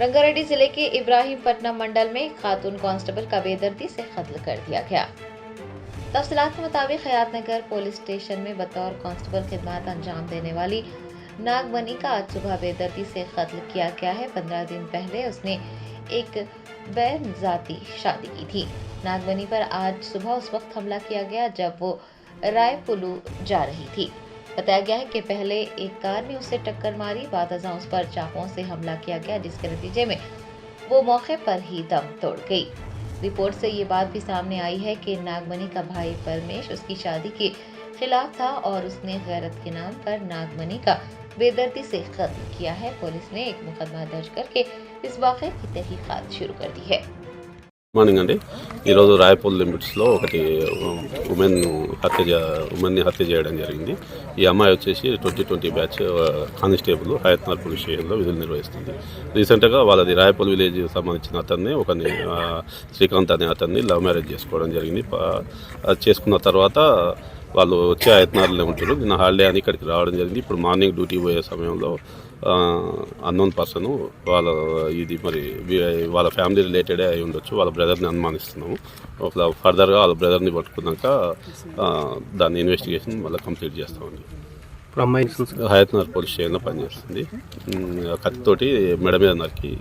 रंगारेड्डी जिले के इब्राहिमपट्टनम मंडल में खातून कांस्टेबल का बेदर्दी से कत्ल कर दिया गया। तफसीलात के मुताबिक हयातनगर पुलिस स्टेशन में बतौर कांस्टेबल खिदमत अंजाम देने वाली नागमनी का आज सुबह बेदर्दी से कत्ल किया गया है। 15 दिन पहले उसने एक बैन जाती शादी की थी। नागमनी पर आज सुबह उस वक्त हमला किया गया जब वो रायपुलू जा रही थी। बताया गया है कि पहले एक कार ने उसे टक्कर मारी, बाद अज़ां उस पर चाकुओं से हमला किया गया, जिसके नतीजे में वो मौके पर ही दम तोड़ गई। रिपोर्ट से ये बात भी सामने आई है कि नागमनी का भाई परमेश उसकी शादी के खिलाफ था और उसने गैरत के नाम पर नागमनी का बेदर्दी से कत्ल किया है। पुलिस ने एक मुकदमा दर्ज करके इस वाक़े की तहकीकात शुरू कर दी है। మార్నింగ్ అండి ఈరోజు రాయపూల్ లిమిట్స్లో ఒకటి ఉమెన్ని హత్య చేయడం జరిగింది. ఈ అమ్మాయి వచ్చేసి 2020 బ్యాచ్ కానిస్టేబుల్ హయత్నగర్ పోలీస్ స్టేషన్లో విధులు నిర్వహిస్తుంది. రీసెంట్గా వాళ్ళది రాయపూల్ విలేజ్ సంబంధించిన అతన్ని శ్రీకాంత్ అనే అతన్ని లవ్ మ్యారేజ్ చేసుకోవడం జరిగింది. చేసుకున్న తర్వాత వాళ్ళు వచ్చే హయత్నగర్లో ఉంటారు. నిన్న హాలిడే అని ఇక్కడికి రావడం జరిగింది. ఇప్పుడు మార్నింగ్ డ్యూటీ పోయే సమయంలో అన్నోన్ పర్సన్ వాళ్ళ ఫ్యామిలీ రిలేటెడే అయి ఉండొచ్చు, వాళ్ళ బ్రదర్ని అనుమానిస్తున్నాము. ఫర్దర్గా వాళ్ళ బ్రదర్ని పట్టుకున్నాక దాన్ని ఇన్వెస్టిగేషన్ మళ్ళీ కంప్లీట్ చేస్తామండి. హయత్నగర్ పోలీస్ స్టేషన్లో పనిచేస్తుంది. కత్తితోటి మెడ మీద నరికి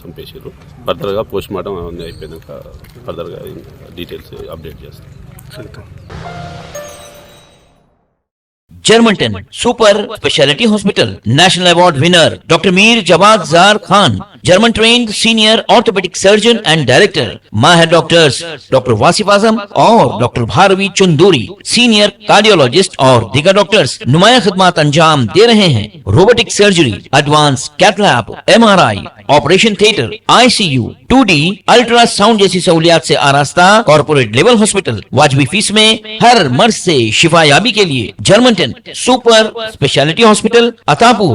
చంపేసారు. ఫర్దర్గా పోస్ట్ మార్టం అవన్నీ అయిపోయాక ఫర్దర్గా డీటెయిల్స్ అప్డేట్ చేస్తాం. Germanten super speciality hospital national award winner doctor Mir Jawad Zar Khan, German trained senior orthopaedic surgeon and director, माहिर डॉक्टर्स डॉक्टर वासिफ आजम और doctor Bharvi Chanduri, senior cardiologist और दीगर डॉक्टर्स नुमाया खिदमत अंजाम दे रहे हैं। Robotic surgery, advance cath lab, MRI, operation theatre, ICU, 2D ultrasound जैसी सहूलियात से आरास्ता कॉर्पोरेट लेवल हॉस्पिटल। वाजबी फीस में हर मर्ज से शिफायाबी के लिए Germanton super speciality hospital, Attapur.